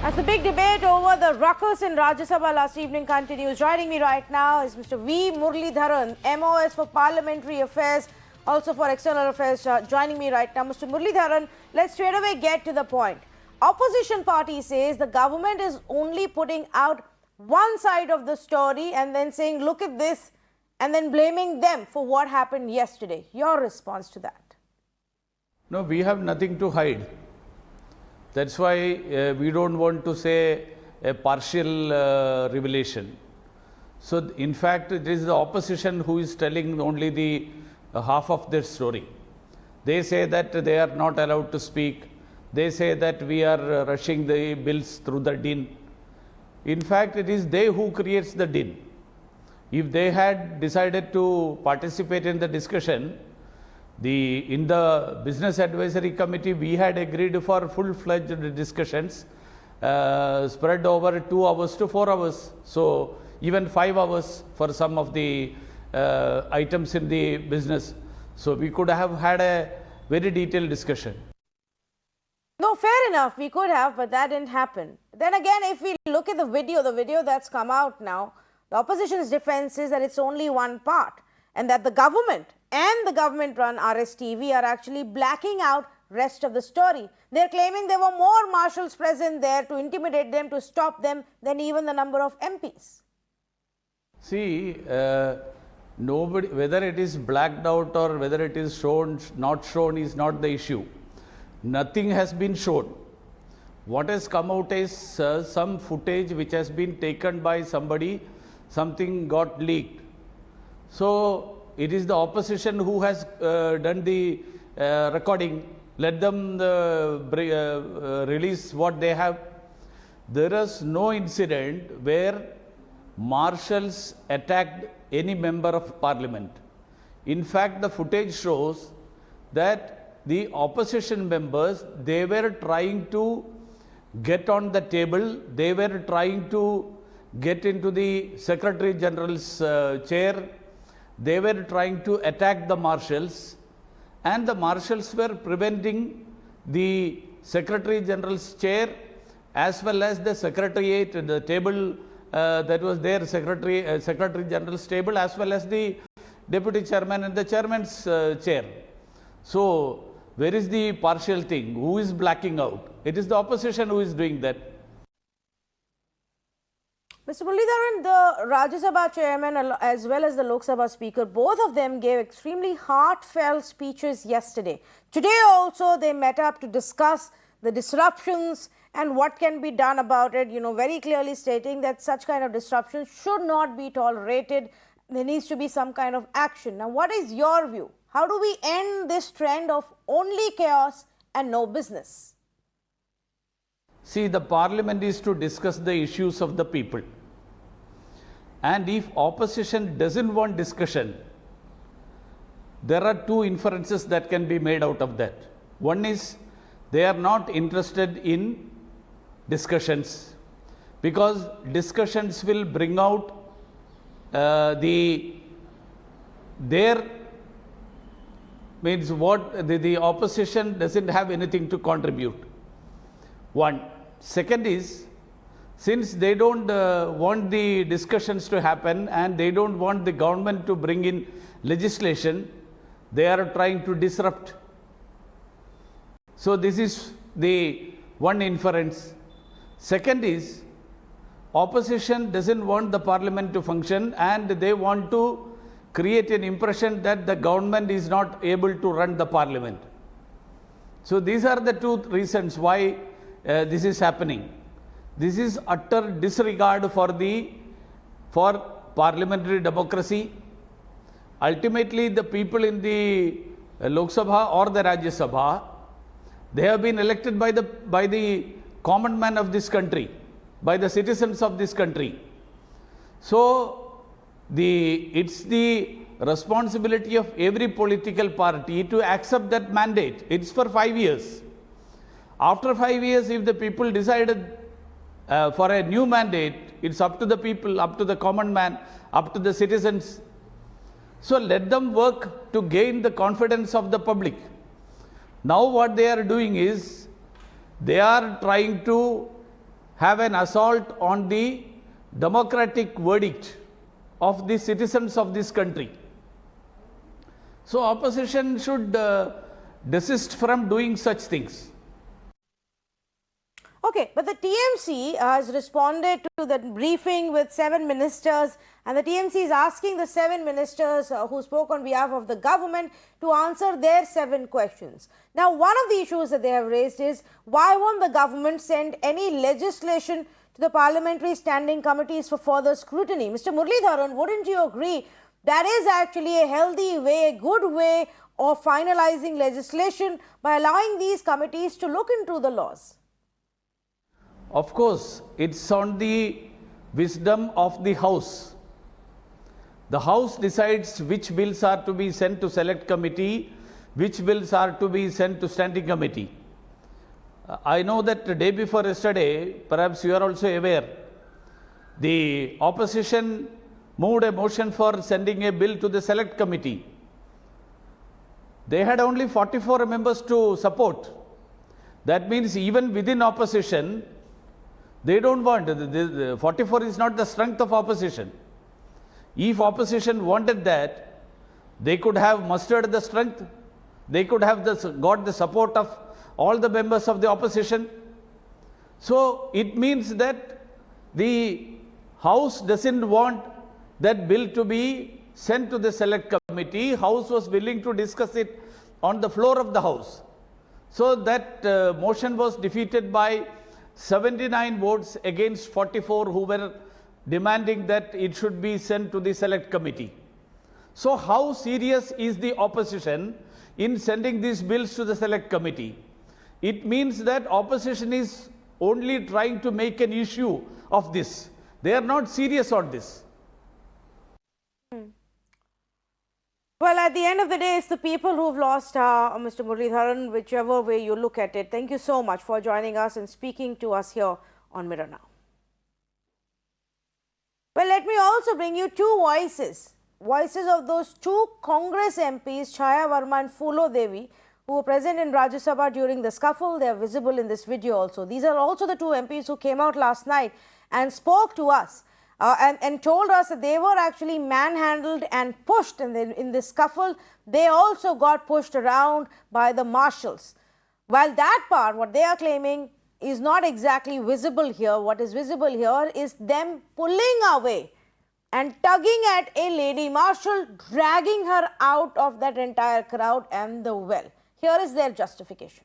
As the big debate over the ruckus in Rajya Sabha last evening continues, joining me right now is Mr. V Muraleedharan, MOS for Parliamentary Affairs, also for External Affairs, joining me right now. Mr. Muraleedharan, let's straight away get to the point. Opposition party says the government is only putting out one side of the story and then saying, look at this, and then blaming them for what happened yesterday. Your response to that? No, we have nothing to hide. That's why we don't want to say a partial revelation. So, in fact, it is the opposition who is telling only the half of their story. They say that they are not allowed to speak. They say that we are rushing the bills through the din. In fact, it is they who creates the din. If they had decided to participate in the discussion, in the Business Advisory Committee, we had agreed for full-fledged discussions spread over 2 hours to 4 hours. So, even 5 hours for some of the items in the business. So, we could have had a very detailed discussion. No, fair enough. We could have, but that didn't happen. Then again, if we look at the video that's come out now, the opposition's defense is that it's only one part and that the government and the government-run RSTV are actually blacking out rest of the story. They're claiming there were more marshals present there to intimidate them, to stop them, than even the number of MPs. See, nobody, whether it is blacked out or whether it is shown, not shown is not the issue. Nothing has been shown. What has come out is some footage which has been taken by somebody, something got leaked. So, it is the opposition who has done the recording. Let them release what they have. There is no incident where marshals attacked any member of parliament. In fact, the footage shows that the opposition members, they were trying to get on the table. They were trying to get into the Secretary General's chair. They were trying to attack the marshals, and the marshals were preventing the Secretary General's chair as well as the Secretariat, the table that was there, Secretary General's table, as well as the Deputy Chairman and the Chairman's chair. So, where is the partial thing? Who is blacking out? It is the opposition who is doing that. Mr. Muraleedharan, the Rajya Sabha chairman as well as the Lok Sabha speaker, both of them gave extremely heartfelt speeches yesterday. Today also they met up to discuss the disruptions and what can be done about it, very clearly stating that such kind of disruptions should not be tolerated. There needs to be some kind of action. Now, what is your view? How do we end this trend of only chaos and no business? See, the parliament is to discuss the issues of the people. And if opposition doesn't want discussion, there are two inferences that can be made out of that. One is they are not interested in discussions, because discussions will bring out means what the opposition doesn't have anything to contribute. One. Second is, since they don't want the discussions to happen and they don't want the government to bring in legislation, they are trying to disrupt. So, this is the one inference. Second is, opposition doesn't want the parliament to function and they want to create an impression that the government is not able to run the parliament. So, these are the two reasons why this is happening. This is utter disregard for parliamentary democracy. Ultimately, the people in the Lok Sabha or the Rajya Sabha, they have been elected by the common man of this country, by the citizens of this country. So, it's the responsibility of every political party to accept that mandate. It's for 5 years. After 5 years, if the people decided for a new mandate, it's up to the people, up to the common man, up to the citizens. So let them work to gain the confidence of the public. Now what they are doing is, they are trying to have an assault on the democratic verdict of the citizens of this country. So opposition should desist from doing such things. Okay, but the TMC has responded to the briefing with 7 ministers, and the TMC is asking the 7 ministers who spoke on behalf of the government to answer their 7 questions. Now, one of the issues that they have raised is why won't the government send any legislation to the parliamentary standing committees for further scrutiny? Mr. Muraleedharan, wouldn't you agree that is actually a healthy way, a good way of finalizing legislation by allowing these committees to look into the laws? Of course, it's on the wisdom of the House. The House decides which bills are to be sent to select committee, which bills are to be sent to standing committee. I know that the day before yesterday, perhaps you are also aware, the opposition moved a motion for sending a bill to the select committee. They had only 44 members to support. That means even within opposition, they don't want, the 44 is not the strength of opposition. If opposition wanted that, they could have mustered the strength, they could have got the support of all the members of the opposition. So it means that the House doesn't want that bill to be sent to the select committee. House was willing to discuss it on the floor of the House. So that motion was defeated by 79 votes against 44 who were demanding that it should be sent to the select committee. So how serious is the opposition in sending these bills to the select committee? It means that opposition is only trying to make an issue of this. They are not serious on this. Well, at the end of the day, it's the people who've lost, Mr. Muraleedharan, whichever way you look at it. Thank you so much for joining us and speaking to us here on Mirror Now. Well, let me also bring you 2 voices of those 2 Congress MPs, Chaya Verma and Phulo Devi, who were present in Rajya Sabha during the scuffle. They are visible in this video also. These are also the 2 MPs who came out last night and spoke to us. And told us that they were actually manhandled and pushed, and in this scuffle, they also got pushed around by the Marshals. While that part, what they are claiming, is not exactly visible here. What is visible here is them pulling away and tugging at a lady Marshal, dragging her out of that entire crowd and the well. Here is their justification.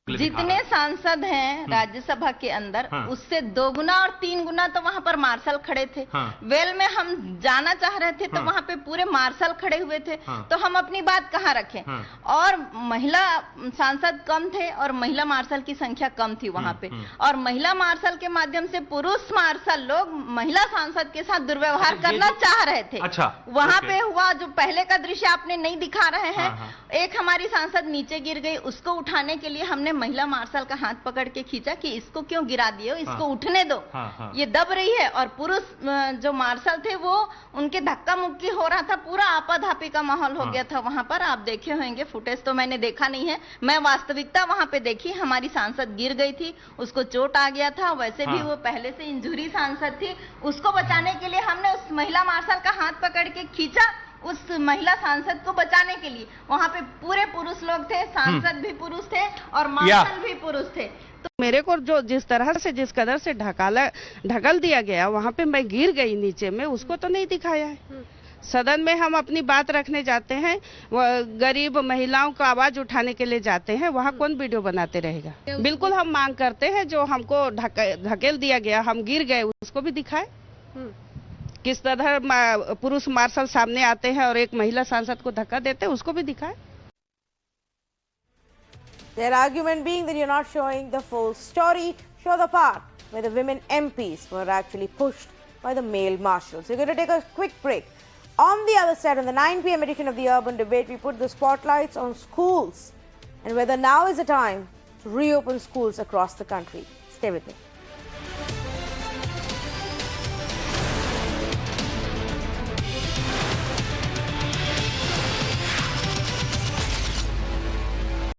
जितने सांसद हैं राज्यसभा के अंदर उससे 2 गुना और 3 गुना तो वहां पर मार्शल खड़े थे। वेल में हम जाना चाह रहे थे तो वहां पे पूरे मार्शल खड़े हुए थे, तो हम अपनी बात कहाँ रखें? और महिला सांसद कम थे और महिला मार्शल की संख्या कम थी वहां पे, और महिला मार्शल के माध्यम से पुरुष मार्शल लोग महिला सांसद के साथ दुर्व्यवहार करना चाह रहे थे। वहां पे हुआ जो पहले का दृश्य आपने नहीं दिखा रहे हैं, एक हमारी सांसद नीचे गिर गई, उसको उठाने के लिए हमने महिला मार्शल का हाथ पकड़ के खींचा कि इसको क्यों गिरा दिए हो, इसको उठने दो, ये दब रही है। और पुरुष जो मार्शल थे वो उनके धक्का मुक्की हो रहा था, पूरा आपाधापी का माहौल हो गया था वहां पर। आप देखे होंगे, फुटेज तो मैंने देखा नहीं है, मैं वास्तविकता वहां पे देखी। हमारी सांसद गिर गई थी, उसको चोट आ गया था, वैसे भी वो पहले से इंजरी सांसद थी, उसको बचाने के लिए हमने उस महिला मार्शल का हाथ पकड़ के खींचा, उस महिला सांसद को बचाने के लिए। वहां पे पूरे पुरुष लोग थे, सांसद भी पुरुष थे और मार्शल भी पुरुष थे। तो मेरे को जो जिस तरह से जिस कदर से ढकल दिया गया, वहां पे मैं गिर गई नीचे में, उसको तो नहीं दिखाया है। सदन में हम अपनी बात रखने जाते हैं, गरीब महिलाओं को आवाज उठाने के लिए जाते हैं, वहाँ कौन वीडियो बनाते रहेगा? बिल्कुल हम मांग करते हैं जो हमको ढकेल दिया गया, हम गिर गए, उसको भी दिखाए। किस तरह पुरुष मार्शल सामने आते हैं और एक महिला सांसद को धक्का देते हैं, उसको भी दिखाए। Their argument being that you're not showing the full story, show the part where the women MPs were actually pushed by the male marshals. We're going to take a quick break. On the other side, on the 9 p.m. edition of the Urban Debate, we put the spotlights on schools and whether now is the time to reopen schools across the country. Stay with me.